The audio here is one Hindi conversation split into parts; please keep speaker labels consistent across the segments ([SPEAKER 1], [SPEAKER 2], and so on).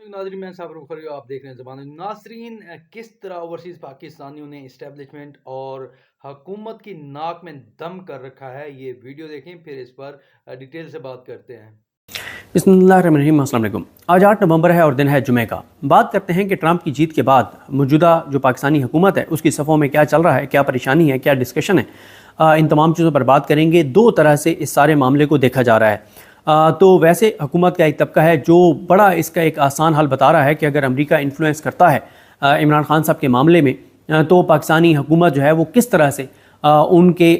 [SPEAKER 1] नाजरीन मैं साबर बुखारी आप देख रहे हैं ज़बान नाजरीन किस तरह ओवरसीज़ पाकिस्तानियों ने इस्टेब्लिशमेंट और हुकूमत की नाक में दम कर रखा है। ये वीडियो देखें फिर इस पर डिटेल से बात करते हैं।
[SPEAKER 2] बिस्मिल्लाहिर्रहमानिर्रहीम। अस्सलाम वालेकुम। आज 8 नवंबर है और दिन है जुमे का। बात करते हैं कि ट्रंप की जीत के बाद मौजूदा जो पाकिस्तानी हुकूमत है उसकी सफ़ों में क्या चल रहा है, क्या परेशानी है, क्या डिस्कशन है। इन तमाम चीज़ों पर बात करेंगे। दो तरह से इस सारे मामले को देखा जा रहा है। तो वैसे हुकूमत का एक तबका है जो बड़ा इसका एक आसान हल बता रहा है कि अगर अमेरिका इन्फ्लुएंस करता है इमरान खान साहब के मामले में, तो पाकिस्तानी हुकूमत जो है वो किस तरह से उनके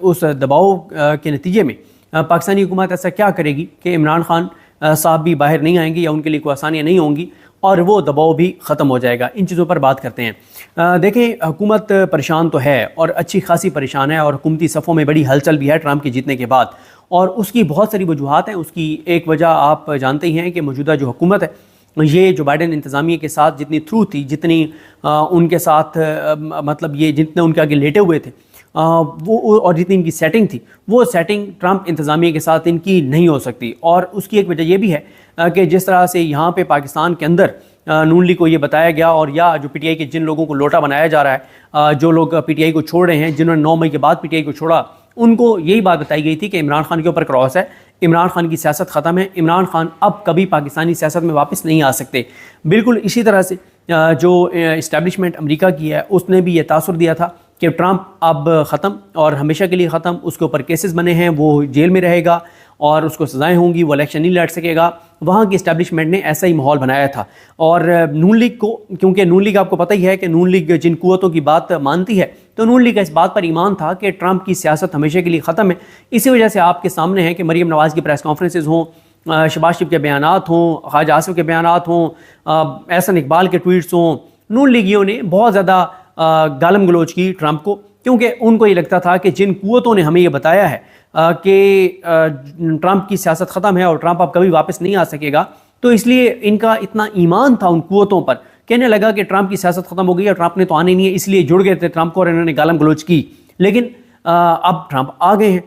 [SPEAKER 2] उस दबाव के नतीजे में पाकिस्तानी हुकूमत ऐसा क्या करेगी कि इमरान खान साहब भी बाहर नहीं आएंगे या उनके लिए कोई आसानियाँ नहीं होंगी और वो दबाव भी ख़त्म हो जाएगा। इन चीज़ों पर बात करते हैं। देखें, हुकूमत परेशान तो है और अच्छी खासी परेशान है और हुकूमती सफ़ों में बड़ी हलचल भी है ट्रंप के जीतने के बाद, और उसकी बहुत सारी वजूहात हैं। उसकी एक वजह आप जानते ही हैं कि मौजूदा जो हुकूमत है ये जो बाइडेन इंतज़ामिया के साथ जितनी थ्रू थी, जितनी उनके साथ मतलब ये जितने उनके आगे लेटे हुए थे वो, और जितनी इनकी सेटिंग थी वो सेटिंग ट्रंप इंतज़ामिया के साथ इनकी नहीं हो सकती। और उसकी एक वजह यह भी है कि जिस तरह से यहाँ पे पाकिस्तान के अंदर नून लीग को ये बताया गया, और या जो पीटीआई के जिन लोगों को लोटा बनाया जा रहा है, जो लोग पीटीआई को छोड़ रहे हैं, जिन्होंने 9 मई के बाद पीटीआई को छोड़ा, उनको यही बात बताई गई थी कि इमरान खान के ऊपर क्रॉस है, इमरान खान की सियासत ख़त्म है, इमरान खान अब कभी पाकिस्तानी सियासत में वापस नहीं आ सकते। बिल्कुल इसी तरह से जो इस्टेब्लिशमेंट अमेरिका की है उसने भी ये तासुर दिया था कि ट्रंप अब ख़त्म और हमेशा के लिए ख़त्म, उसके ऊपर केसेस बने हैं, वो जेल में रहेगा और उसको सज़ाएं होंगी, वो इलेक्शन नहीं लड़ सकेगा। वहाँ की इस्टेब्लिशमेंट ने ऐसा ही माहौल बनाया था। और नून लीग को, क्योंकि नून लीग आपको पता ही है कि नून लीग जिन कुव्वतों की बात मानती है, तो नून लीग का इस बात पर ईमान था कि ट्रंप की सियासत हमेशा के लिए ख़त्म है। इसी वजह से आपके सामने है कि मरीम नवाज़ की प्रेस कॉन्फ्रेंसेज हों, शहबाज शरीफ के बयानात हों, ख्वाजा आसिफ के बयानात हों, एहसन इकबाल के ट्वीट्स हों, नून लीगियों ने बहुत ज़्यादा गालम गलोच की ट्रंप को, क्योंकि उनको ये लगता था कि जिन कुव्वतों ने हमें ये बताया है कि ट्रंप की सियासत ख़त्म है और ट्रंप अब कभी वापस नहीं आ सकेगा, तो इसलिए इनका इतना ईमान था उन कुव्वतों पर, कहने लगा कि ट्रंप की सियासत ख़त्म हो गई है, ट्रंप ने तो आने नहीं है, इसलिए जुड़ गए थे ट्रंप को और इन्होंने गालम गलोच की। लेकिन अब ट्रंप आ गए हैं,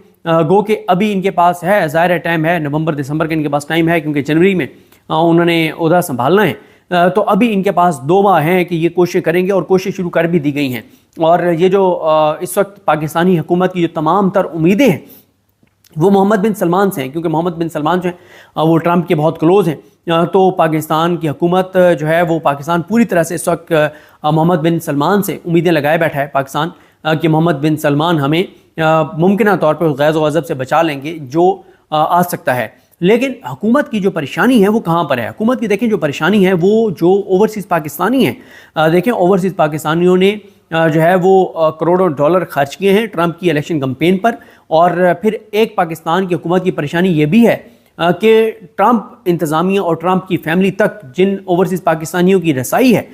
[SPEAKER 2] गो के अभी इनके पास है, ज़ाहिर टाइम है, नवंबर दिसंबर का इनके पास टाइम है, क्योंकि जनवरी में उन्होंने ओहदा संभालना है। तो अभी इनके पास 2 माह हैं कि ये कोशिश करेंगे, और कोशिश शुरू कर भी दी गई हैं। और ये जो इस वक्त पाकिस्तानी हुकूमत की जो तमाम तर उम्मीदें हैं वो मोहम्मद बिन सलमान से हैं, क्योंकि मोहम्मद बिन सलमान जो हैं वो ट्रंप के बहुत क्लोज हैं। तो पाकिस्तान की हुकूमत जो है वो पाकिस्तान पूरी तरह से इस वक्त मोहम्मद बिन सलमान से उम्मीदें लगाए बैठा है पाकिस्तान कि मोहम्मद बिन सलमान हमें मुमकिन तौर पर गैज़ व गज़ब से बचा लेंगे जो आ सकता है। लेकिन हुकूमत की जो परेशानी है वो कहाँ पर है? हुकूमत की देखें जो परेशानी है वो जो ओवरसीज़ पाकिस्तानी हैं। देखें, ओवरसीज़ पाकिस्तानियों ने जो है वो करोड़ों डॉलर खर्च किए हैं ट्रंप की इलेक्शन कैंपेन पर। और फिर एक पाकिस्तान की हुकूमत की परेशानी ये भी है कि ट्रंप इंतज़ामिया और ट्रंप की फैमिली तक जिन ओवरसीज़ पाकिस्तानियों की रसाई है,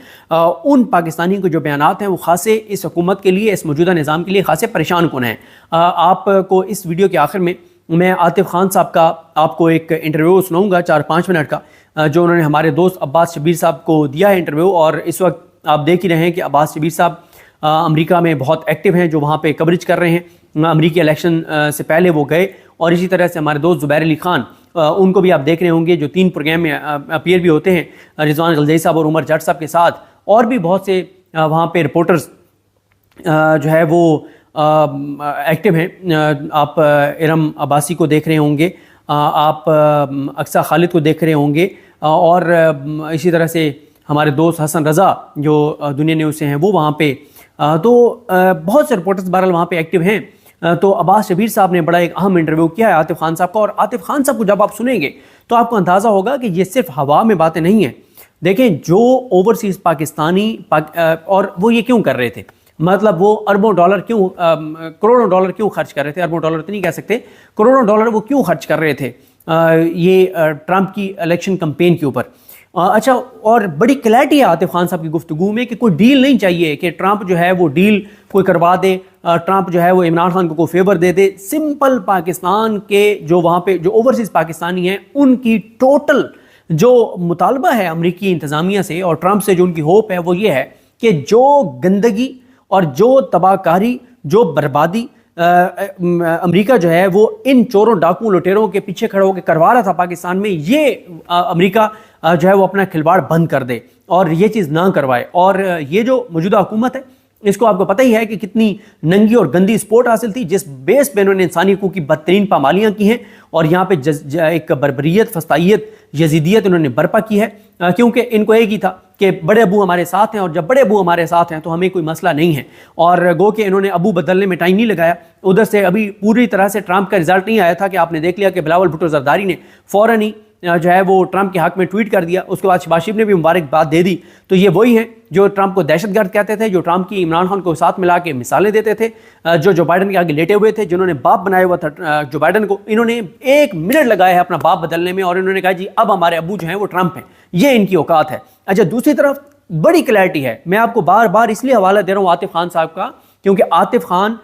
[SPEAKER 2] उन पाकिस्तानियों के जो बयानात हैं वो खासे इस हुकूमत के लिए, इस मौजूदा निज़ाम के लिए खासे परेशान कुन हैं। आपको इस वीडियो के आखिर में मैं आतिफ खान साहब का आपको एक इंटरव्यू सुनाऊंगा 4-5 मिनट का, जो उन्होंने हमारे दोस्त अब्बास शबीर साहब को दिया है इंटरव्यू। और इस वक्त आप देख ही रहे हैं कि अब्बास शबीर साहब अमेरिका में बहुत एक्टिव हैं, जो वहाँ पे कवरेज कर रहे हैं। अमेरिकी इलेक्शन से पहले वो गए, और इसी तरह से हमारे दोस्त ज़ुबैर अली खान, उनको भी आप देख रहे होंगे, जो 3 प्रोग्राम में अपीयर भी होते हैं, रिजवान गलजई साहब और उमर जट साहब के साथ, और भी बहुत से वहाँ पे रिपोर्टर्स जो है वो एक्टिव हैं। आप इरम अब्बासी को देख रहे होंगे, आप अक्सा खालिद को देख रहे होंगे, और इसी तरह से हमारे दोस्त हसन रज़ा जो दुनिया न्यूज़ से हैं वो वहाँ पे, तो बहुत से रिपोर्टर्स बहरहाल वहाँ पे एक्टिव हैं। तो अब्बास शबीर साहब ने बड़ा एक अहम इंटरव्यू किया है आतिफ खान साहब का, और आतिफ खान साहब को जब आप सुनेंगे तो आपको अंदाज़ा होगा कि ये सिर्फ हवा में बातें नहीं हैं। देखें, जो ओवरसीज़ पाकिस्तानी और वो ये क्यों कर रहे थे, मतलब वो अरबों डॉलर क्यों, करोड़ों डॉलर क्यों खर्च कर रहे थे, अरबों डॉलर तो नहीं कह सकते, करोड़ों डॉलर वो क्यों खर्च कर रहे थे ये ट्रंप की इलेक्शन कैंपेन के ऊपर। अच्छा, और बड़ी क्लैरिटी है आतिफ खान साहब की गुफ्तगू में कि कोई डील नहीं चाहिए कि ट्रंप जो है वो डील कोई करवा दे, ट्रंप जो है वो इमरान खान को कोई फेवर दे दे। सिंपल पाकिस्तान के जो वहाँ पे जो ओवरसीज़ पाकिस्तानी हैं उनकी टोटल जो मुतालबा है अमरीकी इंतज़ामिया से और ट्रंप से जो उनकी होप है वो ये है कि जो गंदगी और जो तबाहकारी, जो बर्बादी अमेरिका जो है वो इन चोरों डाकुओं लुटेरों के पीछे खड़े होकर करवा रहा था पाकिस्तान में, ये अमेरिका जो है वो अपना खिलवाड़ बंद कर दे और ये चीज़ ना करवाए। और ये जो मौजूदा हुकूमत है इसको आपको पता ही है कि कितनी नंगी और गंदी स्पोर्ट हासिल थी, जिस बेस पे इन्होंने इंसानी हकूक़ की बदतरीन पामालियाँ की हैं और यहाँ पे एक बर्बरियत, फस्तायत, यजीदियत इन्होंने बर्पा की है, क्योंकि इनको एक ही था कि बड़े अबू हमारे साथ हैं और जब बड़े अबू हमारे साथ हैं तो हमें कोई मसला नहीं है। और गो कि इन्होंने अबू बदलने में टाइम नहीं लगाया। उधर से अभी पूरी तरह से ट्रंप का रिजल्ट नहीं आया था कि आपने देख लिया कि बिलावल भुट्टो जरदारी ने फ़ौरन ही जो है वो ट्रंप के हक में ट्वीट कर दिया, उसके बाद शहबाज शरीफ ने भी मुबारकबाद दे दी। तो ये वही हैं जो ट्रंप को दहशतगर्द कहते थे, जो ट्रंप की इमरान खान को साथ मिला के मिसालें देते थे, जो बाइडन के आगे लेटे हुए थे, जिन्होंने बाप बनाया हुआ था जो बाइडन को। इन्होंने 1 मिनट लगाया है अपना बाप बदलने में और इन्होंने कहा जी अब हमारे अबू जो हैं वो ट्रंप हैं, ये इनकी औकात है। अच्छा, दूसरी तरफ बड़ी क्लैरिटी है, मैं आपको बार बार इसलिए हवाला दे रहा हूँ आतिफ खान साहब का, क्योंकि आतिफ खान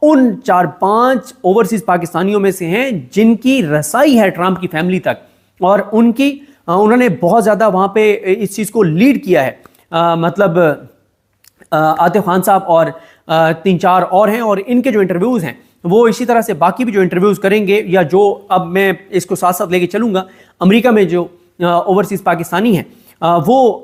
[SPEAKER 2] उन 4-5 ओवरसीज पाकिस्तानियों में से हैं जिनकी रसाई है ट्रंप की फैमिली तक, और उन्होंने बहुत ज़्यादा वहाँ पे इस चीज़ को लीड किया है। मतलब आतिफ खान साहब और 3-4 और हैं, और इनके जो इंटरव्यूज़ हैं वो इसी तरह से बाकी भी जो इंटरव्यूज़ करेंगे, या जो अब मैं इसको साथ साथ लेके चलूँगा, अमेरिका में जो ओवरसीज़ पाकिस्तानी हैं वो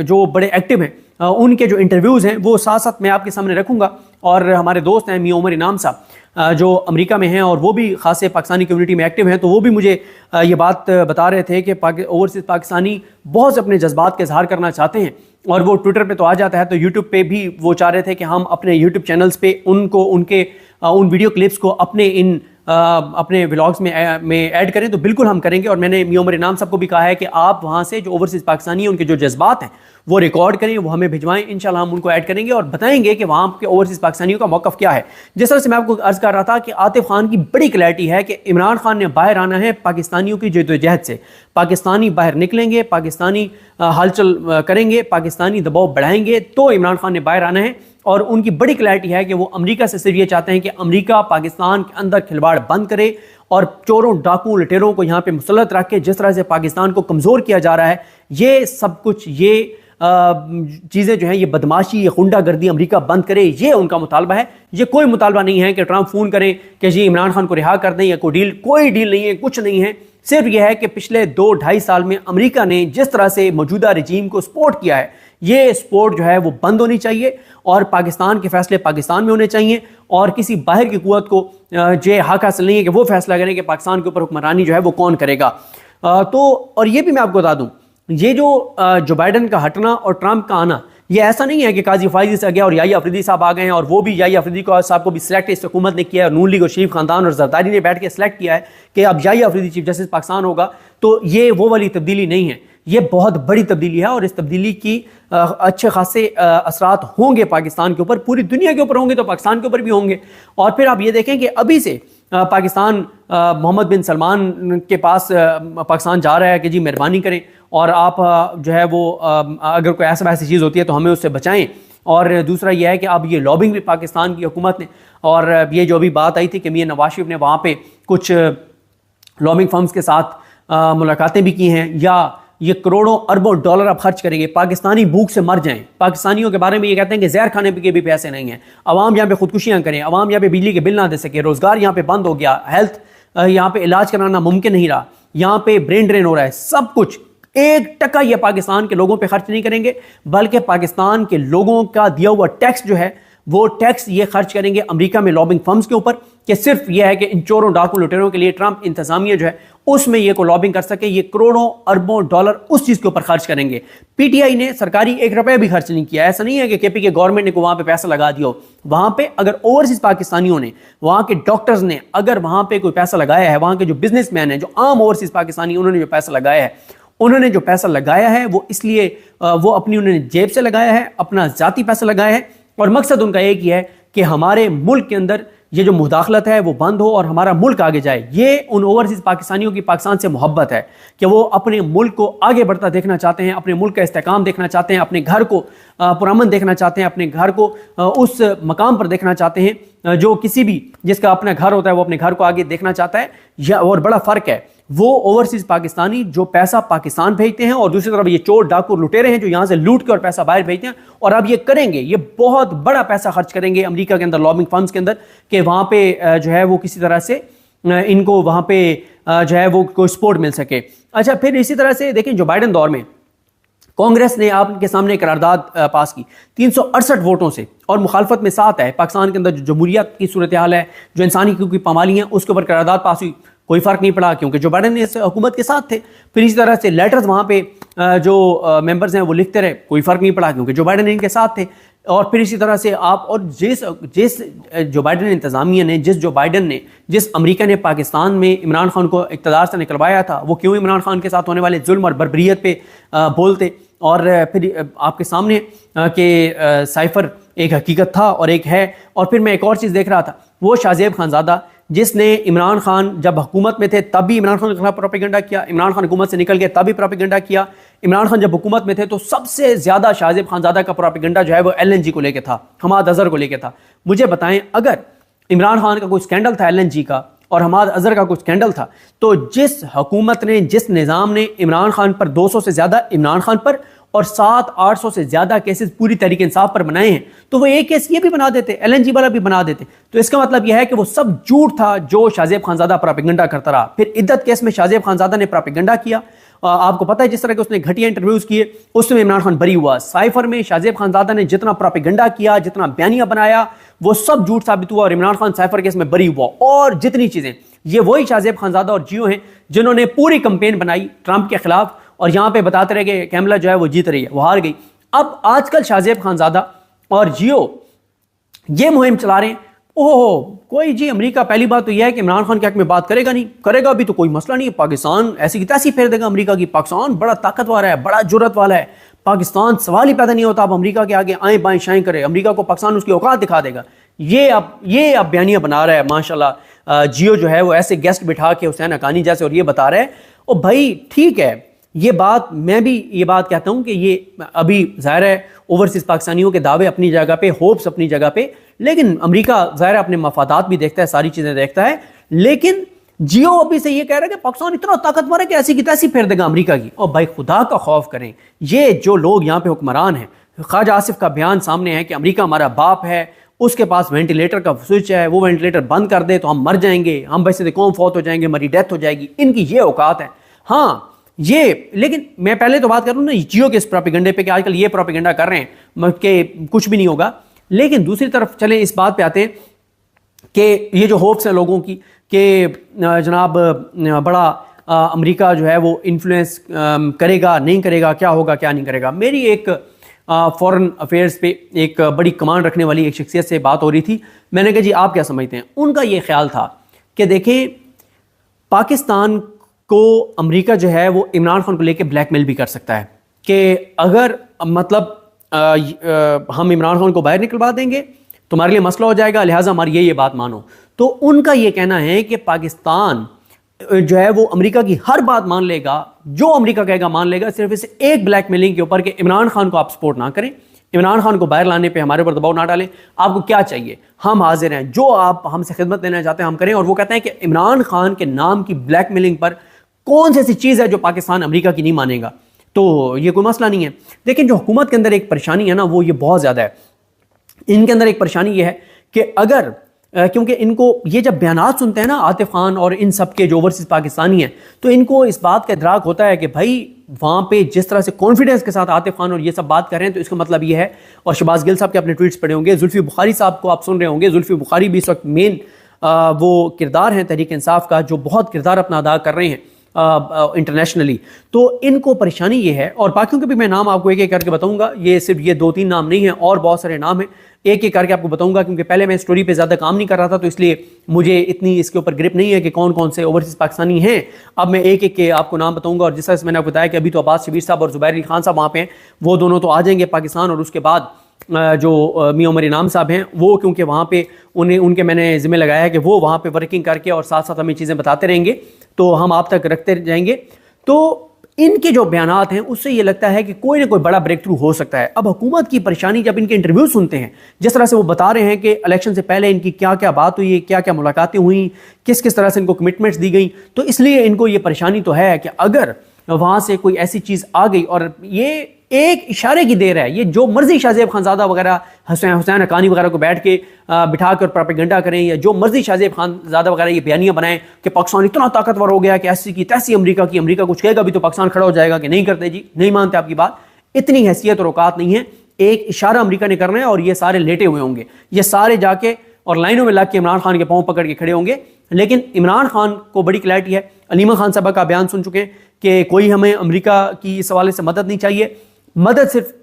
[SPEAKER 2] जो बड़े एक्टिव हैं, उनके जो इंटरव्यूज़ हैं वो साथ साथ मैं आपके सामने रखूँगा। और हमारे दोस्त हैं मियां उमर इनाम साहब जो अमेरिका में हैं और वो भी ख़ास पाकिस्तानी कम्युनिटी में एक्टिव हैं, तो वो भी मुझे ये बात बता रहे थे कि ओवरसीज़ पाकिस्तानी बहुत से अपने जज्बात का इजहार करना चाहते हैं, और वो ट्विटर पे तो आ जाता है, तो यूट्यूब पे भी वो चाह रहे थे कि हम अपने यूट्यूब चैनल्स पे उनको उन वीडियो क्लिप्स को अपने व्लॉग्स में ऐड करें, तो बिल्कुल हम करेंगे। और मैंने मियां उमर इनाम साहब को भी कहा है कि आप वहाँ से जो ओवरसीज़ पाकिस्तानी हैं उनके जो जज्बात हैं वो रिकॉर्ड करें, वो हमें भिजवाएं, इंशाल्लाह हम उनको ऐड करेंगे और बताएंगे कि वहाँ के ओवरसीज़ पाकिस्तानियों का मौक़िफ़ क्या है। जिस तरह से मैं आपको अर्ज़ कर रहा था कि आतिफ खान की बड़ी क्लैरिटी है कि इमरान खान ने बाहर आना है पाकिस्तानियों की जद्दोजहद से, पाकिस्तानी बाहर निकलेंगे, पाकिस्तानी हलचल करेंगे, पाकिस्तानी दबाव बढ़ाएंगे, तो इमरान खान ने बाहर आना है। और उनकी बड़ी क्लैरिटी है कि वो अमेरिका से सिर्फ ये चाहते हैं कि अमेरिका पाकिस्तान के अंदर खिलवाड़ बंद करे और चोरों डाकुओं लुटेरों को यहाँ पे मुसल्लत रख के जिस तरह से पाकिस्तान को कमज़ोर किया जा रहा है, ये सब कुछ, ये चीज़ें जो हैं, ये बदमाशी, ये गुंडागर्दी अमेरिका बंद करे, ये उनका मुतालबा है। ये कोई मुतालबा नहीं है कि ट्रंप फ़ोन करें कि जी इमरान खान को रिहा कर दें या कोई डील नहीं है, कुछ नहीं है। सिर्फ यह है कि पिछले 2-2.5 साल में अमेरिका ने जिस तरह से मौजूदा रजीम को सपोर्ट किया है, ये सपोर्ट जो है वो बंद होनी चाहिए और पाकिस्तान के फैसले पाकिस्तान में होने चाहिए, और किसी बाहर की कुव्वत को जो हक हासिल नहीं है कि वो फैसला करें कि पाकिस्तान के ऊपर हुक्मरानी जो है वो कौन करेगा। और ये भी मैं आपको बता दूं, ये जो बाइडन का हटना और ट्रंप का आना, ये ऐसा नहीं है कि काजी फायजी से आ गया और याहिया अफरीदी साहब आ गए हैं, और वो भी याहिया अफरीदी साहब को भी सिलेक्ट इस हुकूमत ने किया है, नून लीग और शरीफ खानदान और जरदारी ने बैठ के सिलेक्ट किया है कि अब याहिया अफरीदी चीफ जस्टिस पाकिस्तान होगा। तो ये वो वाली तब्दीली नहीं है, ये बहुत बड़ी तब्दीली है, और इस तब्दीली की अच्छे खासे असरात होंगे पाकिस्तान के ऊपर, पूरी दुनिया के ऊपर होंगे तो पाकिस्तान के ऊपर भी होंगे। और फिर आप ये देखें कि अभी से पाकिस्तान मोहम्मद बिन सलमान के पास पाकिस्तान जा रहा है कि जी मेहरबानी करें और आप जो है वो अगर कोई ऐसी चीज़ होती है तो हमें उससे बचाएं। और दूसरा यह है कि अब ये लॉबिंग भी पाकिस्तान की हुकूमत ने, और ये जो अभी बात आई थी कि मियां नवाज शरीफ ने वहाँ पे कुछ लॉबिंग फर्म्स के साथ मुलाकातें भी की हैं, या ये करोड़ों अरबों डॉलर अब खर्च करेंगे, पाकिस्तानी भूख से मर जाएं। पाकिस्तानियों के बारे में ये कहते हैं कि जहर खाने के भी पैसे नहीं हैं, अवाम यहाँ पे खुदकुशियाँ करें, अवाम यहाँ पे बिजली के बिल ना दे सके, रोज़गार यहाँ पे बंद हो गया, हेल्थ यहाँ पे इलाज कराना मुमकिन नहीं रहा, यहाँ पे ब्रेन ड्रेन हो रहा है, सब कुछ 1 टका ये पाकिस्तान के लोगों पे खर्च नहीं करेंगे, बल्कि पाकिस्तान के लोगों का दिया हुआ टैक्स जो है वो टैक्स ये खर्च करेंगे अमेरिका में लॉबिंग फर्म्स के ऊपर, कि सिर्फ ये है कि इन चोरों डाकू लुटेरों के लिए ट्रंप इंतजामिया जो है उसमें ये को लॉबिंग कर सके, ये करोड़ों अरबों डॉलर उस चीज़ के ऊपर खर्च करेंगे। पीटीआई ने सरकारी 1 रुपया भी खर्च नहीं किया। ऐसा नहीं है कि केपी के गवर्नमेंट ने को वहाँ पे पैसा लगा दिया हो, वहाँ पे अगर ओवरसीज पाकिस्तानियों ने, वहाँ के डॉक्टर्स ने अगर वहाँ पे कोई पैसा लगाया है, वहाँ के जो बिजनेसमैन है, जो आम ओवरसीज पाकिस्तानी, उन्होंने जो पैसा लगाया है, उन्होंने जो पैसा लगाया है वो इसलिए वो अपनी उन्होंने जेब से लगाया है, अपना जाती पैसा लगाया है, और मकसद उनका एक ही है कि हमारे मुल्क के अंदर ये जो मुदाखलत है वो बंद हो और हमारा मुल्क आगे जाए। ये उन ओवरसीज पाकिस्तानियों की पाकिस्तान से मोहब्बत है कि वो अपने मुल्क को आगे बढ़ता देखना चाहते हैं, अपने मुल्क का इस्तेकाम देखना चाहते हैं, अपने घर को पुरअमन देखना चाहते हैं, अपने घर को उस मकाम पर देखना चाहते हैं जो किसी भी जिसका अपना घर होता है वो अपने घर को आगे देखना चाहता है। और बड़ा फ़र्क है, वो ओवरसीज पाकिस्तानी जो पैसा पाकिस्तान भेजते हैं, और दूसरी तरफ ये चोर डाकू लुटेरे हैं जो यहां से लूट के और पैसा बाहर भेजते हैं। और अब ये करेंगे, ये बहुत बड़ा पैसा खर्च करेंगे अमेरिका के अंदर लॉबिंग फंड्स के अंदर, कि वहां पे जो है वो किसी तरह से इनको वहां पे जो है वो कोई सपोर्ट मिल सके। अच्छा, फिर इसी तरह से देखें जो बाइडेन दौर में कांग्रेस ने आपके सामने करारदाद पास की 368 वोटों से, और मुखालफत में 7 है। पाकिस्तान के अंदर जो जमहूरियत की सूरत हाल है, जो इंसानी हकूक़ की पामाली है, उसके ऊपर करारदाद पास हुई, कोई फर्क नहीं पड़ा क्योंकि जो बाइडेन इस हुकूमत के साथ थे। फिर इसी तरह से लेटर्स वहां पे जो मेंबर्स हैं वो लिखते रहे, कोई फर्क नहीं पड़ा क्योंकि जो बाइडेन इनके साथ थे। और फिर इसी तरह से आप, और जिस जिस जो बाइडेन इंतजामिया ने, जिस अमेरिका ने पाकिस्तान में इमरान खान को इक़्तिदार से निकलवाया था, वो क्यों इमरान खान के साथ होने वाले जुल्म और बर्बरियत पे बोलते। और फिर आपके सामने कि साइफर एक हकीकत था और एक है। और फिर मैं एक और चीज़ देख रहा था, वो शाहजेब खानज़ादा जिसने इमरान खान जब हुकूमत में थे तब भी इमरान खान के खिलाफ प्रोपेगेंडा किया, इमरान खान हुकूमत से निकल गए तब भी प्रोपेगेंडा किया। इमरान खान जब हुकूमत में थे तो सबसे ज़्यादा शाहजेब खानज़ादा का प्रोपेगेंडा जो है वो LNG को लेकर था, हमाद अजहर को लेकर था। मुझे बताएं, अगर इमरान खान का कोई स्कैंडल था LNG का और हमाद अजहर का कुछ स्कैंडल था, तो जिस हुकूमत ने, जिस निज़ाम ने इमरान खान पर 200 से ज़्यादा इमरान खान पर और 700-800 से ज़्यादा केसेस पूरी तहरीक इंसाफ पर बनाए हैं, तो वो एक केस ये भी बना देते, LNG वाला भी बना देते। तो इसका मतलब यह है कि वो सब झूठ था जो शाहजेब खानज़ादा प्रोपेगेंडा करता रहा। फिर इद्दत केस में शाहजेब खानज़ादा ने प्रोपेगेंडा किया, आपको पता है जिस तरह के उसने घटिया इंटरव्यूज़ किए उसमें इमरान खान बरी हुआ। साइफर में शाहजेब खानज़ादा ने जितना प्रोपेगेंडा किया, जितना बयानिया बनाया, वो सब झूठ साबित हुआ और इमरान खान साइफर केस में बरी हुआ। और जितनी चीज़ें, ये वही शाहजेब खानज़ादा और जियो हैं जिन्होंने पूरी कंपेन बनाई ट्रंप के खिलाफ और यहाँ पे बताते रहे कि कैमला जो है वो जीत रही है, वो हार गई। अब आजकल शाहजेब खानज़ादा और जियो ये मुहिम चला रहे हैं। ओहो, कोई जी अमेरिका, पहली बात तो यह है कि इमरान खान के हक में बात करेगा नहीं, करेगा भी तो कोई मसला नहीं है, पाकिस्तान ऐसी की तैसी फेर देगा अमेरिका की। पाकिस्तान बड़ा ताकतवर है, बड़ा जुर्रत वाला है, पाकिस्तान सवाल ही पैदा नहीं होता अब अमेरिका के आगे आए बाएं शाएं करे, अमेरिका को पाकिस्तान उसकी औकात दिखा देगा। ये अब बयानिया बना रहा है माशाल्लाह। जियो जो है वो ऐसे गेस्ट बिठा के हुसैन हक्कानी जैसे, और ये बता रहा है, ओ भाई ठीक है, ये बात मैं भी ये बात कहता हूं कि ये अभी जाहिर है ओवरसीज पाकिस्तानियों के दावे अपनी जगह पे, होप्स अपनी जगह पे, लेकिन अमेरिका जाहिर अपने मफादात भी देखता है, सारी चीजें देखता है। लेकिन जियो अभी से ये कह रहा है कि पाकिस्तान इतना ताकतवर है कि ऐसी की तैसी फेर देगा अमेरिका की। और भाई खुदा का खौफ करें, ये जो लोग यहाँ पे हुक्मरान हैं, ख्वाजा आसिफ का बयान सामने है कि अमेरिका हमारा बाप है, उसके पास वेंटिलेटर का स्विच है, वो वेंटिलेटर बंद कर दे तो हम मर जाएंगे, हम वैसे कौम फौत हो जाएंगे, हमारी डेथ हो जाएगी, इनकी ये औकात है। हाँ ये, लेकिन मैं पहले तो बात करूं ना जियो के इस प्रोपेगेंडे पे कि आजकल ये प्रोपेगेंडा कर रहे हैं कि कुछ भी नहीं होगा। लेकिन दूसरी तरफ चलें इस बात पे आते हैं कि ये जो होप्स हैं लोगों की कि जनाब बड़ा अमेरिका जो है वो इन्फ्लुएंस करेगा नहीं करेगा, क्या होगा क्या नहीं करेगा। मेरी एक फॉरेन अफेयर्स पे एक बड़ी कमांड रखने वाली एक शख्सियत से बात हो रही थी। मैंने कहा जी आप क्या समझते हैं। उनका ये ख्याल था कि देखें पाकिस्तान को अमेरिका जो है वो इमरान खान को लेके ब्लैकमेल भी कर सकता है कि अगर मतलब हम इमरान खान को बाहर निकलवा देंगे तुम्हारे लिए मसला हो जाएगा, लिहाजा हमारी ये बात मानो। तो उनका ये कहना है कि पाकिस्तान जो है वो अमेरिका की हर बात मान लेगा, जो अमेरिका कहेगा मान लेगा, सिर्फ इस एक ब्लैकमेलिंग के ऊपर कि इमरान खान को आप सपोर्ट ना करें, इमरान खान को बाहर लाने पे हमारे ऊपर दबाव ना डालें, आपको क्या चाहिए हम हाजिर हैं, जो आप हमसे खिदमत लेना चाहते हैं हम करें। और वो कहते हैं कि इमरान खान के नाम की ब्लैकमेलिंग पर कौन सी ऐसी चीज़ है जो पाकिस्तान अमेरिका की नहीं मानेगा, तो ये कोई मसला नहीं है। लेकिन जो हुकूमत के अंदर एक परेशानी है ना, वो ये बहुत ज़्यादा है। इनके अंदर एक परेशानी ये है कि अगर क्योंकि इनको ये जब बयानात सुनते हैं ना आतिफ खान और इन सब के जो ओवरसीज पाकिस्तानी हैं, तो इनको इस बात का इदराक होता है कि भाई वहाँ पे जिस तरह से कॉन्फिडेंस के साथ आतिफ खान और ये सब बात कर रहे हैं, तो इसका मतलब ये है, और शहबाज गिल साहब के अपने ट्वीट्स पढ़े होंगे, जुल्फी बुखारी साहब को आप सुन रहे होंगे, जुल्फी बुखारी भी इस वक्त मेन वो किरदार हैं तहरीक इंसाफ का, जो बहुत किरदार अपना अदा कर रहे हैं इंटरनेशनली। तो इनको परेशानी ये है, और बाकियों के भी मैं नाम आपको एक एक करके बताऊंगा, ये सिर्फ ये 2-3 नाम नहीं है, और बहुत सारे नाम हैं, एक एक करके आपको बताऊंगा, क्योंकि पहले मैं स्टोरी पे ज़्यादा काम नहीं कर रहा था, तो इसलिए मुझे इतनी इसके ऊपर ग्रिप नहीं है कि कौन कौन से ओवरसीज पाकिस्तानी हैं। अब मैं एक एक के आपको नाम बताऊंगा, और जिस तरह से मैंने आपको बताया कि अभी तो अब्बास शबीर साहब और जुबैर अली खान साहब वहाँ पे हैं, वो दोनों तो आ जाएंगे पाकिस्तान, और उसके बाद जो मियां उमर इनाम साहब हैं वो, क्योंकि वहाँ पे उनके मैंने जिम्मे लगाया है कि वो वहाँ पे वर्किंग करके और साथ साथ हमें चीज़ें बताते रहेंगे, तो हम आप तक रखते जाएंगे। तो इनके जो बयानात हैं उससे ये लगता है कि कोई ना कोई बड़ा ब्रेक थ्रू हो सकता है। अब हुकूमत की परेशानी, जब इनके इंटरव्यू सुनते हैं, जिस तरह से वो बता रहे हैं कि इलेक्शन से पहले इनकी क्या क्या बात हुई, क्या क्या मुलाकातें हुई, किस किस तरह से इनको कमिटमेंट्स दी गई, तो इसलिए इनको ये परेशानी तो है कि अगर वहाँ से कोई ऐसी चीज़ आ गई, और ये एक इशारे की देर है, ये जो मर्जी शाहजेब खानजादा वगैरह, हुसैन हक्कानी वगैरह को बैठ के बिठा कर प्रोपेगेंडा करें, या जो मर्जी शाहजेब खानजादा वगैरह ये बयानियां बनाएं कि पाकिस्तान इतना ताकतवर हो गया कि ऐसी की तैसी अमेरिका की, अमेरिका कुछ कहेगा भी तो पाकिस्तान खड़ा हो जाएगा कि नहीं करते जी, नहीं मानते आपकी बात। इतनी हैसियत और औकात नहीं है। एक इशारा अमेरिका ने करना है और ये सारे लेटे हुए होंगे, ये सारे जाके और लाइनों में लग के इमरान खान के पाँव पकड़ के खड़े होंगे। लेकिन इमरान खान को बड़ी क्लैरिटी है। अलीमा खान साहब का बयान सुन चुके हैं कि कोई हमें अमेरिका की इस हवाले से मदद नहीं चाहिए, मदद सिर्फ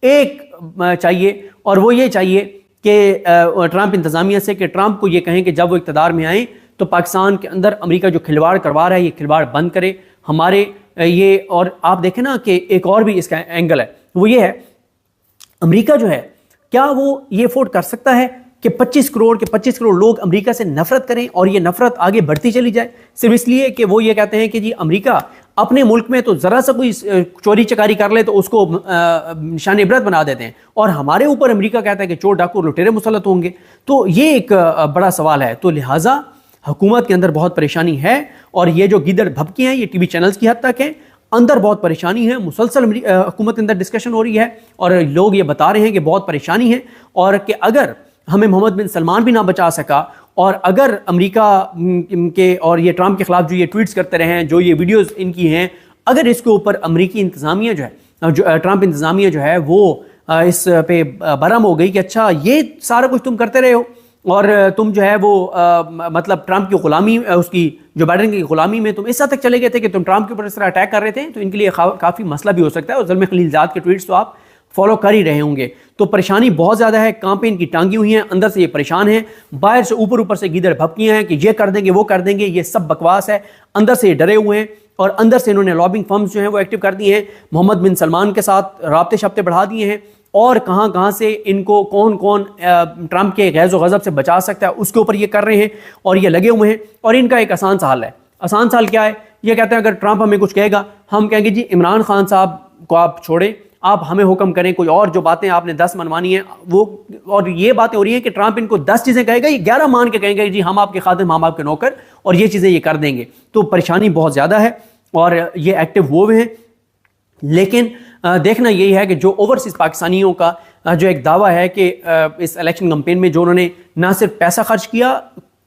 [SPEAKER 2] एक चाहिए, और वो ये चाहिए कि ट्रंप इंतजामिया से, कि ट्रंप को ये कहें कि जब वो इक़्तिदार में आए तो पाकिस्तान के अंदर अमेरिका जो खिलवाड़ करवा रहा है ये खिलवाड़ बंद करे हमारे ये। और आप देखें ना कि एक और भी इसका एंगल है, वो ये है अमेरिका जो है, क्या वो ये अफोर्ड कर सकता है कि 25 करोड़ लोग अमेरिका से नफरत करें और ये नफरत आगे बढ़ती चली जाए, सिर्फ इसलिए कि वो ये कहते हैं कि जी अमेरिका अपने मुल्क में तो ज़रा सा कोई चोरी चकारी कर ले तो उसको निशान इबरत बना देते हैं, और हमारे ऊपर अमेरिका कहता है कि चोर डाकू लुटेरे मुसल्लत होंगे। तो ये एक बड़ा सवाल है। तो लिहाजा हुकूमत के अंदर बहुत परेशानी है, और ये जो गिदड़ भपके हैं ये टीवी चैनल्स की हद तक हैं, अंदर बहुत परेशानी है। मुसलसल हुकूमत के अंदर डिस्कशन हो रही है और लोग ये बता रहे हैं कि बहुत परेशानी है, और कि अगर हमें मोहम्मद बिन सलमान भी ना बचा सका, और अगर अमेरिका के और ये ट्रंप के खिलाफ जो ये ट्वीट्स करते रहे हैं, जो ये वीडियोस इनकी हैं, अगर इसके ऊपर अमेरिकी इंतज़ामिया जो है, जो ट्रंप इंतज़ामिया जो है वो इस पे बरम हो गई कि अच्छा ये सारा कुछ तुम करते रहे हो और तुम जो है वो मतलब ट्रंप की गुलामी, उसकी जो बाइडेन की गुलामी में तुम इस हद तक चले गए थे कि तुम ट्रंप के ऊपर इस तरह अटैक कर रहे थे, तो इनके लिए काफ़ी मसला भी हो सकता है। और ज़ुल्म खलीलज़ाद के ट्वीट्स तो आप फॉलो कर ही रहे होंगे। तो परेशानी बहुत ज़्यादा है, कांपे इनकी टांगी हुई हैं, अंदर से ये परेशान हैं, बाहर से ऊपर से गीदड़ भपकियाँ हैं कि ये कर देंगे वो कर देंगे, ये सब बकवास है। अंदर से ये डरे हुए हैं और अंदर से इन्होंने लॉबिंग फर्म्स जो हैं वो एक्टिव कर दिए हैं, मोहम्मद बिन सलमान के साथ राब्ते शाब्ते बढ़ा दिए हैं, और कहाँ कहाँ से इनको कौन कौन ट्रंप के गैज़ व गज़ब से बचा सकता है उसके ऊपर ये कर रहे हैं, और ये लगे हुए हैं। और इनका एक आसान सा हल है। आसान सा हल क्या है? ये कहते हैं अगर ट्रंप हमें कुछ कहेगा, हम कहेंगे जी इमरान खान साहब को आप छोड़ें, आप हमें हुक्म करें, कोई और जो बातें आपने 10 मनवानी है वो, और ये बातें हो रही हैं कि ट्रंप इनको 10 चीज़ें कहेगा, ये 11 मान के कहेंगे जी हम आपके खादिम, हम आपके नौकर, और ये चीज़ें ये कर देंगे। तो परेशानी बहुत ज़्यादा है और ये एक्टिव हुए हैं। लेकिन देखना यही है कि जो ओवरसीज़ पाकिस्तानियों का जो एक दावा है कि इस इलेक्शन कैंपेन में जो उन्होंने ना सिर्फ पैसा खर्च किया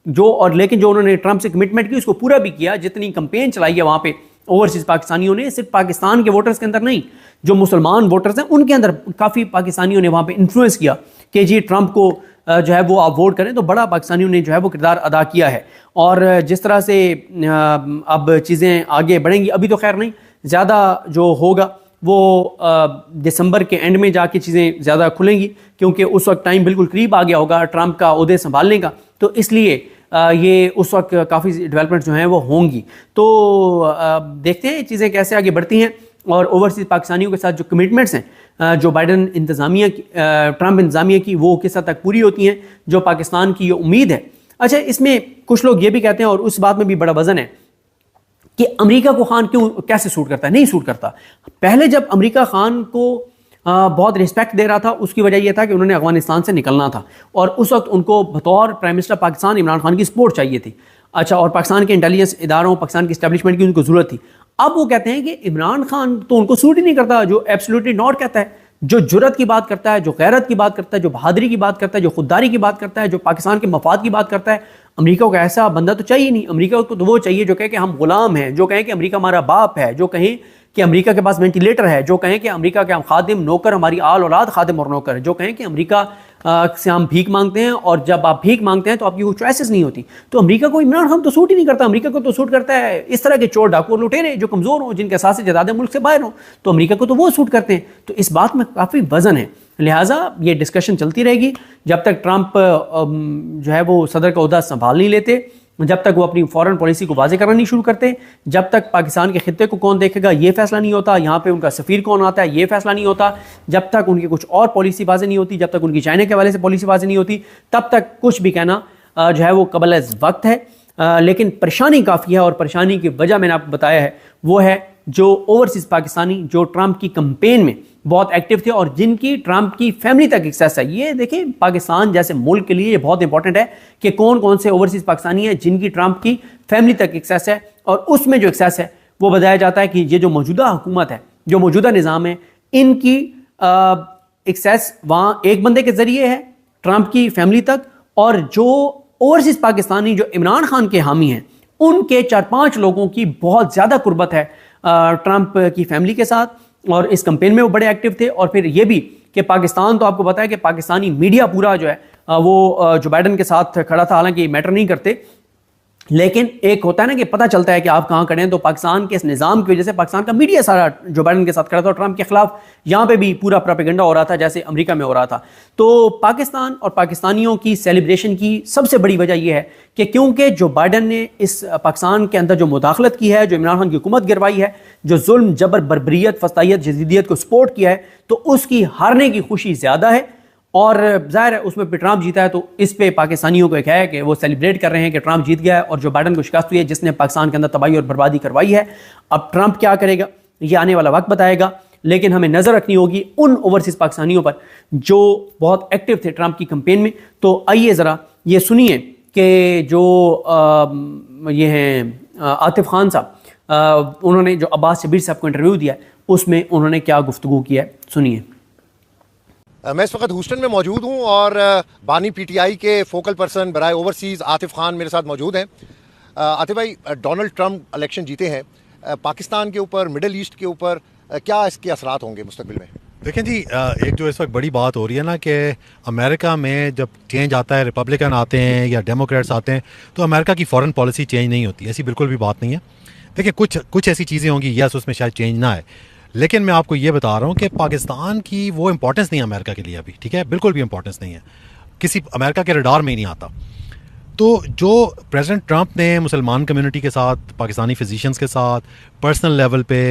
[SPEAKER 2] लेकिन जो उन्होंने ट्रंप से कमिटमेंट की उसको पूरा भी किया, जितनी कैंपेन चलाई है वहाँ पे ओवरसीज़ पाकिस्तानियों ने, सिर्फ पाकिस्तान के वोटर्स के अंदर नहीं, जो मुसलमान वोटर्स हैं उनके अंदर काफ़ी पाकिस्तानियों ने वहाँ पे इन्फ्लुएंस किया कि जी ट्रंप को जो है वो आप वोट करें। तो बड़ा पाकिस्तानियों ने जो है वो किरदार अदा किया है। और जिस तरह से अब चीज़ें आगे बढ़ेंगी, अभी तो खैर नहीं, ज़्यादा जो होगा वो दिसंबर के एंड में जाके चीज़ें ज़्यादा खुलेंगी, क्योंकि उस वक्त टाइम बिल्कुल करीब आ गया होगा ट्रंप का ओहदे संभालने का। तो इसलिए ये उस वक्त काफ़ी डेवलपमेंट जो हैं वो होंगी। तो देखते हैं चीज़ें कैसे आगे बढ़ती हैं, और ओवरसीज़ पाकिस्तानियों के साथ जो कमिटमेंट्स हैं जो बाइडेन इंतज़ामिया की, ट्रंप इंतज़ामिया की, वो किस हद तक पूरी होती हैं, जो पाकिस्तान की ये उम्मीद है। अच्छा, इसमें कुछ लोग ये भी कहते हैं, और उस बात में भी बड़ा वजन है, कि अमेरिका को खान क्यों कैसे सूट करता है? नहीं सूट करता। पहले जब अमेरिका खान को बहुत रिस्पेक्ट दे रहा था, उसकी वजह यह था कि उन्होंने अफगानिस्तान से निकलना था, और उस वक्त उनको बतौर प्राइम मिनिस्टर पाकिस्तान इमरान खान की सपोर्ट चाहिए थी। अच्छा, और पाकिस्तान के इंटेलिजेंस इदारों, पाकिस्तान की एस्टेब्लिशमेंट की उनको ज़रूरत थी। अब वो कहते हैं कि इमरान खान तो उनको सूट ही नहीं करता, जो एब्सोल्युटली नॉट कहता है, जो जुर्रत की बात करता है, जो गैरत की बात करता है, जो बहादुरी की बात करता है, जो खुददारी की बात करता है, जो पाकिस्तान के मफाद की बात करता है। अमेरिका को ऐसा बंदा तो चाहिए नहीं। अमेरिका को तो वो चाहिए जो कहे कि हम गुलाम हैं, जो कहें कि अमेरिका हमारा बाप है, जो कहें कि अमेरिका के पास वेंटिलेटर है, जो कहें कि अमेरिका के हम खादिम नौकर, हमारी आल औलाद खादिम और नौकर, जो कहें कि अमेरिका से हम भीख मांगते हैं, और जब आप भीख मांगते हैं तो आपकी कोई चॉइसेस नहीं होती। तो अमेरिका को इमरान खान तो सूट ही नहीं करता। अमेरिका को तो सूट करता है इस तरह के चोर डाकू लुटेरे जो कमज़ोर हों, जिनके साथ से ज़्यादा मुल्क से बाहर हों, तो अमेरिका को तो वो सूट करते हैं। तो इस बात में काफ़ी वजन है। लिहाजा ये डिस्कशन चलती रहेगी जब तक ट्रंप जो है वो सदर का ओहदा संभाल नहीं लेते, जब तक वो अपनी फॉरेन पॉलिसी को वाजे करना नहीं शुरू करते, जब तक पाकिस्तान के खित्ते को कौन देखेगा ये फैसला नहीं होता, यहाँ पे उनका सफ़ीर कौन आता है ये फैसला नहीं होता, जब तक उनकी कुछ और पॉलिसी वाजे नहीं होती, जब तक उनकी चाइना के हवाले से पॉलिसी वाजे नहीं होती, तब तक कुछ भी कहना जो है वो कबल वक्त है। लेकिन परेशानी काफ़ी है, और परेशानी की वजह मैंने आपको बताया है, वो है जो ओवरसीज पाकिस्तानी जो ट्रंप की कैंपेन में बहुत एक्टिव थे और जिनकी ट्रंप की फैमिली तक एक्सेस है। ये देखिए पाकिस्तान जैसे मुल्क के लिए ये बहुत इंपॉर्टेंट है कि कौन कौन से ओवरसीज पाकिस्तानी हैं जिनकी ट्रंप की फैमिली तक एक्सेस है, और उसमें जो एक्सेस है वो बताया जाता है कि ये जो मौजूदा हुकूमत है, जो मौजूदा निज़ाम है, इनकी एक्सेस वहाँ एक बंदे के जरिए है ट्रंप की फैमिली तक, और जो ओवरसीज पाकिस्तानी जो इमरान खान के हामी हैं उनके 4-5 लोगों की बहुत ज़्यादा कुर्बत है ट्रंप की फैमिली के साथ, और इस कैंपेन में वो बड़े एक्टिव थे। और फिर ये भी कि पाकिस्तान, तो आपको पता है कि पाकिस्तानी मीडिया पूरा जो है वो जो बाइडन के साथ खड़ा था, हालांकि मैटर नहीं करते, लेकिन एक होता है ना कि पता चलता है कि आप कहां खड़े हैं। तो पाकिस्तान के इस निज़ाम की वजह से पाकिस्तान का मीडिया सारा जो बाइडन के साथ खड़ा था और ट्रंप के खिलाफ यहां पे भी पूरा प्रोपेगेंडा हो रहा था जैसे अमेरिका में हो रहा था। तो पाकिस्तान और पाकिस्तानियों की सेलिब्रेशन की सबसे बड़ी वजह यह है कि क्योंकि जो बाइडन ने इस पाकिस्तान के अंदर जो मुदाखलत की है, जो इमरान खान की हुकूमत गिरवाई है, जो जुल्म जबर बर्बरियत फस्तायत जदीदियत को सपोर्ट किया है, तो उसकी हारने की खुशी ज़्यादा है। और जाहिर है उसमें भी ट्रंप जीता है, तो इस पे पाकिस्तानियों को एक है कि वो सेलिब्रेट कर रहे हैं कि ट्रंप जीत गया है और जो बाइडन को शिकस्त हुई है जिसने पाकिस्तान के अंदर तबाही और बर्बादी करवाई है। अब ट्रंप क्या करेगा ये आने वाला वक्त बताएगा, लेकिन हमें नज़र रखनी होगी उन ओवरसीज पाकिस्तानियों पर जो बहुत एक्टिव थे ट्रंप की कैंपेन में। तो आइए ज़रा ये सुनिए कि जो ये हैं आतिफ खान साहब, उन्होंने जो अब्बास शबीर साहब को इंटरव्यू दिया उसमें उन्होंने क्या गुफ्तगू किया है, सुनिए।
[SPEAKER 3] मैं इस वक्त ह्यूस्टन में मौजूद हूँ और बानी पीटीआई के फोकल पर्सन बराए ओवरसीज़ आतिफ खान मेरे साथ मौजूद हैं। आतिफ भाई, डोनाल्ड ट्रंप इलेक्शन जीते हैं, पाकिस्तान के ऊपर, मिडल ईस्ट के ऊपर क्या इसके असरात होंगे मुस्तकबिल में?
[SPEAKER 4] देखें जी, एक जो इस वक्त बड़ी बात हो रही है ना कि अमेरिका में जब चेंज आता है, रिपब्लिकन आते हैं या डेमोक्रेट्स आते हैं, तो अमेरिका की फॉरेन पॉलिसी चेंज नहीं होती। ऐसी बिल्कुल भी बात नहीं है। देखिए कुछ ऐसी चीज़ें होंगी, यस उसमें शायद चेंज ना आए, लेकिन मैं आपको ये बता रहा हूँ कि पाकिस्तान की वो इंपॉर्टेंस नहीं है अमेरिका के लिए अभी, ठीक है, बिल्कुल भी इंपॉर्टेंस नहीं है, किसी अमेरिका के रडार में ही नहीं आता। तो जो प्रेसिडेंट ट्रंप ने मुसलमान कम्युनिटी के साथ, पाकिस्तानी फिजिशियंस के साथ, पर्सनल लेवल पे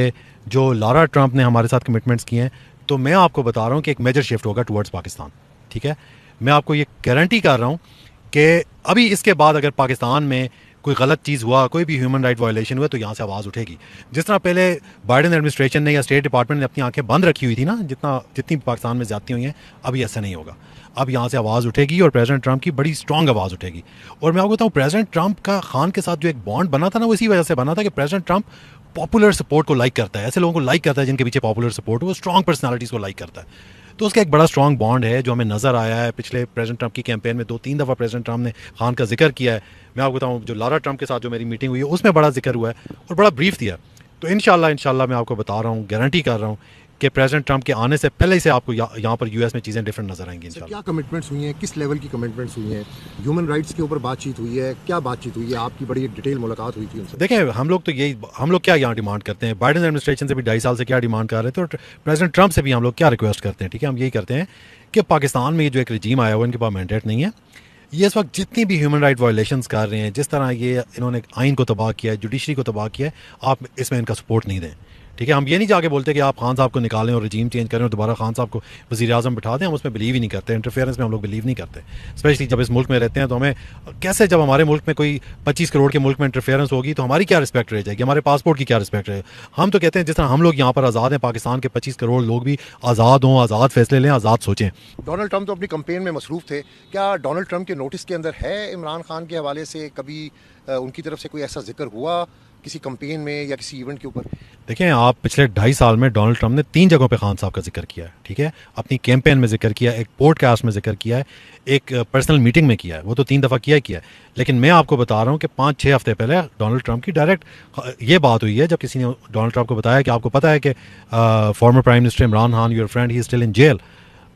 [SPEAKER 4] जो लारा ट्रंप ने हमारे साथ कमिटमेंट्स किए हैं, तो मैं आपको बता रहा हूँ कि एक मेजर शिफ्ट होगा टुवर्ड्स पाकिस्तान, ठीक है। मैं आपको ये गारंटी कर रहा हूँ कि अभी इसके बाद अगर पाकिस्तान में कोई गलत चीज़ हुआ, कोई भी ह्यूमन राइट वायलेशन हुआ, तो यहाँ से आवाज़ उठेगी। जिस तरह पहले बाइडन एडमिनिस्ट्रेशन ने या स्टेट डिपार्टमेंट ने अपनी आंखें बंद रखी हुई थी ना, जितनी पाकिस्तान में ज़्यादती हुई हैं, अभी ऐसा नहीं होगा। अब यहाँ से आवाज़ उठेगी और प्रेसिडेंट ट्रंप की बड़ी स्ट्रॉन्ग आवाज़ उठेगी। और मैं आपको बताऊँ, प्रेसिडेंट ट्रंप का खान के साथ जो एक बॉन्ड बना था ना, वो इसी वजह से बना था कि प्रेसिडेंट ट्रंप पॉपुलर सपोर्ट को लाइक करता है, ऐसे लोगों को लाइक करता है जिनके पीछे पॉपुलर सपोर्ट हो, वो स्ट्रॉन्ग पर्सनालिटीज़ को लाइक करता है। तो उसका एक बड़ा स्ट्रॉन्ग बॉन्ड है जो हमें नज़र आया है पिछले प्रेसिडेंट ट्रंप की कैंपेन में। 2-3 दफ़ा प्रेसिडेंट ट्रंप ने खान का जिक्र किया है। मैं आपको बताऊँ, जो लारा ट्रंप के साथ जो मेरी मीटिंग हुई है उसमें बड़ा जिक्र हुआ है और बड़ा ब्रीफ दिया। तो इंशाल्लाह मैं आपको बता रहा हूँ, गारंटी कर रहा हूँ कि प्रेसिडेंट ट्रंप के आने से पहले से आपको यहाँ पर यूएस में चीज़ें डिफरेंट नजर आएंगी इंशाल्लाह।
[SPEAKER 3] क्या कमिटमेंट्स हुई हैं, किस लेवल की कमिटमेंट्स हुई हैं? ह्यूमन राइट्स के ऊपर बातचीत हुई है, क्या बातचीत हुई है? आपकी बड़ी डिटेल मुलाकात हुई थी उनसे।
[SPEAKER 4] देखें, हम लोग क्या यहाँ डिमांड करते हैं, बाइडन एडमिनिस्ट्रेशन से भी 2.5 साल से क्या डिमांड कर रहे थे, और प्रेसिडेंट ट्रंप से भी हम लोग क्या रिक्वेस्ट करते हैं, ठीक है। हम यही करते हैं कि पाकिस्तान में ये जो एक रजीम आया हुआ, इनके पास मैंडेट नहीं है। ये इस वक्त जितनी भी ह्यूमन राइट वायलेशंस कर रहे हैं, जिस तरह ये इन्होंने आइन को तबाह किया है, जुडिशरी को तबाह किया है, आप इसमें इनका सपोर्ट नहीं दें, ठीक है। हम ये नहीं जाके बोलते कि आप खान साहब को निकालें और रजीम चेंज करें और दोबारा खान साहब को वज़ीर आज़म बिठा दें। हम उसमें बिलीव ही नहीं करते, इंटरफेरेंस में हम लोग बिलीव नहीं करते। स्पेशली जब इस मुल्क में रहते हैं तो हमें कैसे, जब हमारे मुल्क में कोई 25 करोड़ के मुल्क में इंटरफेरेंस होगी तो हमारी क्या रिस्पेक्ट रह जाएगी, हमारे पासपोर्ट की क्या रिस्पेक्ट रहेगी। हम तो कहते हैं जिस तरह हम लोग यहाँ पर आज़ाद हैं, पाकिस्तान के 25 करोड़ लोग भी आज़ाद हों, आज़ाद फैसले लें, आज़ाद सोचें।
[SPEAKER 3] डोनाल्ड ट्रंप तो अपनी कैंपेन में मसरूफ़ थे, क्या डोनाल्ड ट्रंप के नोटिस के अंदर है इमरान खान के हवाले से कभी उनकी तरफ से कोई ऐसा जिक्र हुआ किसी कैंपेन में या किसी इवेंट के ऊपर?
[SPEAKER 4] देखें, आप पिछले 2.5 साल में डोनाल्ड ट्रंप ने 3 जगहों पे खान साहब का जिक्र किया है, ठीक है। अपनी कैंपेन में जिक्र किया, एक पॉडकास्ट में जिक्र किया है, एक पर्सनल मीटिंग में किया है, वो तो 3 दफ़ा किया है। लेकिन मैं आपको बता रहा हूँ कि 5-6 हफ्ते पहले डोनाल्ड ट्रंप की डायरेक्ट ये बात हुई है, जब किसी ने डोनाल्ड ट्रंप को बताया कि आपको पता है कि former prime minister Imran Khan, your friend, he is still in jail.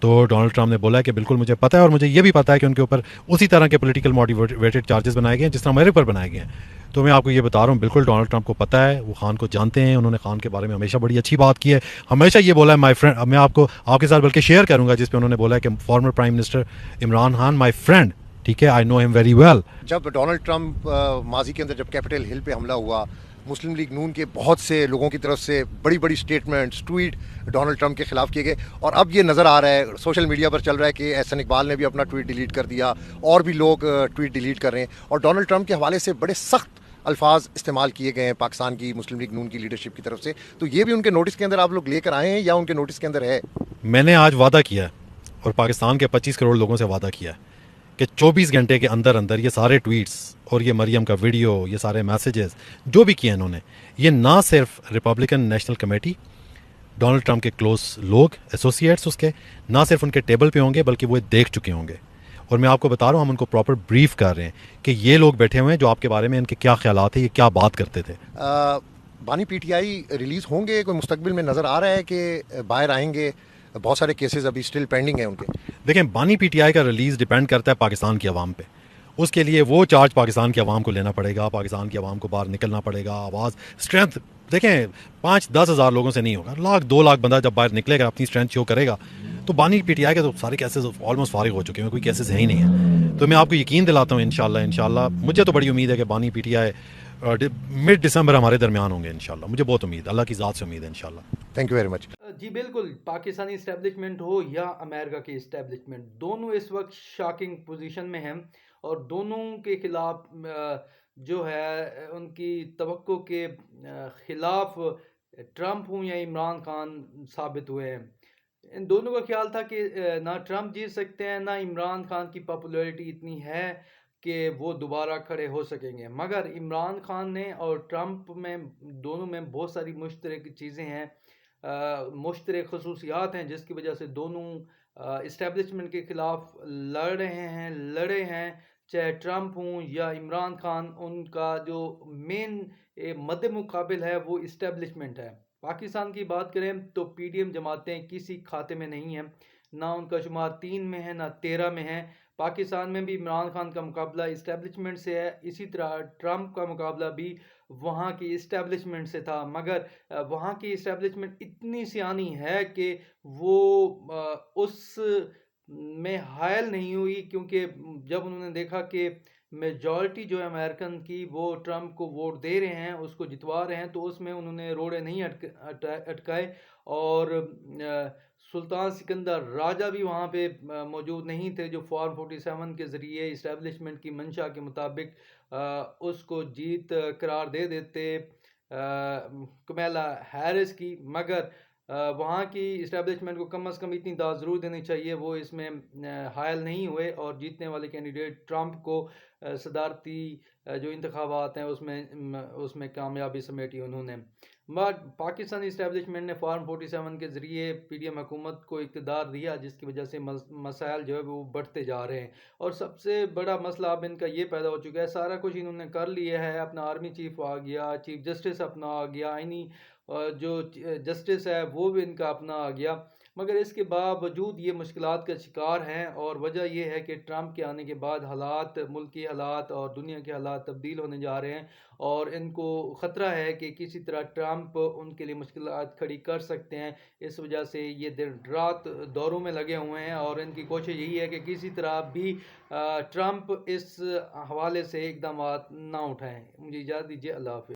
[SPEAKER 4] तो डोनाल्ड ट्रंप ने बोला कि बिल्कुल मुझे पता है, और मुझे ये भी पता है कि उनके ऊपर उसी तरह के पॉलिटिकल मोटिवेटेड चार्जेस बनाए गए हैं जिस तरह मेरे ऊपर बनाए गए हैं। तो मैं आपको ये बता रहा हूँ, बिल्कुल डोनाल्ड ट्रंप को पता है, वो खान को जानते हैं, उन्होंने खान के बारे में हमेशा बड़ी अच्छी बात की है, हमेशा ये बोला है माय फ्रेंड। मैं आपको आपके साथ बल्कि शेयर करूँगा जिस पे उन्होंने बोला है कि former prime minister Imran Khan my friend, ठीक है, I know him very well.
[SPEAKER 3] जब डोनाल्ड ट्रंप माजी के अंदर जब कैपिटल हिल पे हमला हुआ, मुस्लिम लीग नून के बहुत से लोगों की तरफ से बड़ी बड़ी स्टेटमेंट्स, ट्वीट डोनाल्ड ट्रंप के खिलाफ किए गए, और अब ये नज़र आ रहा है, सोशल मीडिया पर चल रहा है कि एहसन इकबाल ने भी अपना ट्वीट डिलीट कर दिया और भी लोग ट्वीट डिलीट कर रहे हैं, और डोनाल्ड ट्रंप के हवाले से बड़े सख्त अल्फाज इस्तेमाल किए गए हैं पाकिस्तान की मुस्लिम लीग नून की लीडरशिप की तरफ से, तो ये भी उनके नोटिस के अंदर आप लोग लेकर आए हैं या उनके नोटिस के अंदर है?
[SPEAKER 4] मैंने आज वादा किया है और पाकिस्तान के 25 करोड़ लोगों से वादा किया है कि 24 घंटे के अंदर अंदर ये सारे ट्वीट्स और ये मरियम का वीडियो, ये सारे मैसेजेस जो भी किए इन्होंने, ये ना सिर्फ Republican national committee, Donald Trump के क्लोज लोग, एसोसिएट्स उसके, ना सिर्फ उनके टेबल पे होंगे बल्कि वो देख चुके होंगे। और मैं आपको बता रहा हूँ, हम उनको प्रॉपर ब्रीफ कर रहे हैं कि ये लोग बैठे हुए हैं जो आपके बारे में इनके क्या ख्यालात है, ये क्या बात करते थे।
[SPEAKER 3] बानी पीटीआई रिलीज़ होंगे, कोई मुस्तकबिल में नज़र आ रहा है कि बाहर आएंगे? बहुत सारे केसेस अभी स्टिल पेंडिंग हैं उनके।
[SPEAKER 4] देखें, बानी पीटीआई का रिलीज़ डिपेंड करता है पाकिस्तान की आवाम पे। उसके लिए वो चार्ज पाकिस्तान की आवाम को लेना पड़ेगा, पाकिस्तान की आवाम को बाहर निकलना पड़ेगा, आवाज़ स्ट्रेंथ। देखें, 5-10 हज़ार लोगों से नहीं होगा, 1-2 लाख बंदा जब बाहर निकलेगा, अपनी स्ट्रेंथ शो करेगा, तो बानी पीटीआई के तो सारे केसेस ऑलमोस्ट फारिग हो चुके हैं, कोई केसेस है ही नहीं है। तो मैं आपको यकीन दिलाता हूँ, इंशाल्लाह मुझे तो बड़ी उम्मीद है कि बानी पीटीआई मिड दिसंबर हमारे दरमियान होंगे इंशाल्लाह। मुझे बहुत उम्मीद, अल्लाह की ज़ात से उम्मीद है इंशाल्लाह।
[SPEAKER 3] Thank you very much.
[SPEAKER 1] जी बिल्कुल, पाकिस्तानी इस्टेब्लिशमेंट हो या अमेरिका की इस्टेब्लिशमेंट, दोनों इस वक्त शॉकिंग पोजीशन में हैं और दोनों के खिलाफ जो है उनकी तवक्को के खिलाफ ट्रंप हो या इमरान खान साबित हुए हैं। इन दोनों का ख्याल था कि ना ट्रंप जीत सकते हैं, ना इमरान खान की पॉपुलैरिटी इतनी है कि वो दोबारा खड़े हो सकेंगे। मगर इमरान खान ने और ट्रंप में, दोनों में बहुत सारी मुश्तरक चीज़ें हैं, मुश्तरक खसूसियात हैं, जिसकी वजह से दोनों इस्टेब्लिशमेंट के ख़िलाफ़ लड़े हैं। चाहे ट्रंप हों या इमरान खान, उनका जो मेन मद्दे मुकाबिल है वो इस्टेब्लिशमेंट है। पाकिस्तान की बात करें तो पीडीएम जमातें किसी खाते में नहीं हैं, ना उनका शुमार 3 में है ना 13 में है। पाकिस्तान में भी इमरान खान का मुकाबला इस्टेब्लिशमेंट से है, इसी तरह ट्रंप का मुकाबला भी वहाँ की इस्टेब्लिशमेंट से था। मगर वहाँ की इस्टेब्लिशमेंट इतनी सियानी है कि वो उस में हायल नहीं हुई, क्योंकि जब उन्होंने देखा कि मेजॉरिटी जो है अमेरिकन की वो ट्रंप को वोट दे रहे हैं, उसको जितवा रहे हैं, तो उसमें उन्होंने रोड़े नहीं अटकाए। और सुल्तान सिकंदर राजा भी वहाँ पे मौजूद नहीं थे, जो फॉर्म 47 के ज़रिए इस्टेब्लिशमेंट की मंशा के मुताबिक उसको जीत करार दे देते कमला हैरिस की। मगर वहाँ की इस्टेब्लिशमेंट को कम अज़ कम इतनी दाद ज़रूर देनी चाहिए, वो इसमें हायल नहीं हुए और जीतने वाले कैंडिडेट ट्रंप को सदारती जो इंतखाबात हैं उसमें कामयाबी समेटी उन्होंने। बट पाकिस्तानी इस्टेब्लिशमेंट ने फार्म 47 के ज़रिए पीडीएम हुकूमत को इक़्तिदार दिया, जिसकी वजह से मसाइल जो है वो बढ़ते जा रहे हैं। और सबसे बड़ा मसला अब इनका ये पैदा हो चुका है, सारा कुछ इन्होंने कर लिया है, अपना आर्मी चीफ आ गया, चीफ जस्टिस अपना आ गया, आईनी जो जस्टिस है वो भी इनका अपना आ गया। मगर इसके बावजूद ये मुश्किलात का शिकार हैं और वजह यह है कि ट्रंप के आने के बाद हालात, मुल्की हालात और दुनिया के हालात तब्दील होने जा रहे हैं और इनको ख़तरा है कि किसी तरह ट्रंप उनके लिए मुश्किलात खड़ी कर सकते हैं। इस वजह से ये दिन रात दौरों में लगे हुए हैं और इनकी कोशिश यही है कि किसी तरह भी ट्रंप इस हवाले से इकदाम ना उठाएं। मुझे इजाज़त दीजिए, अल्लाह हाफ़िज़।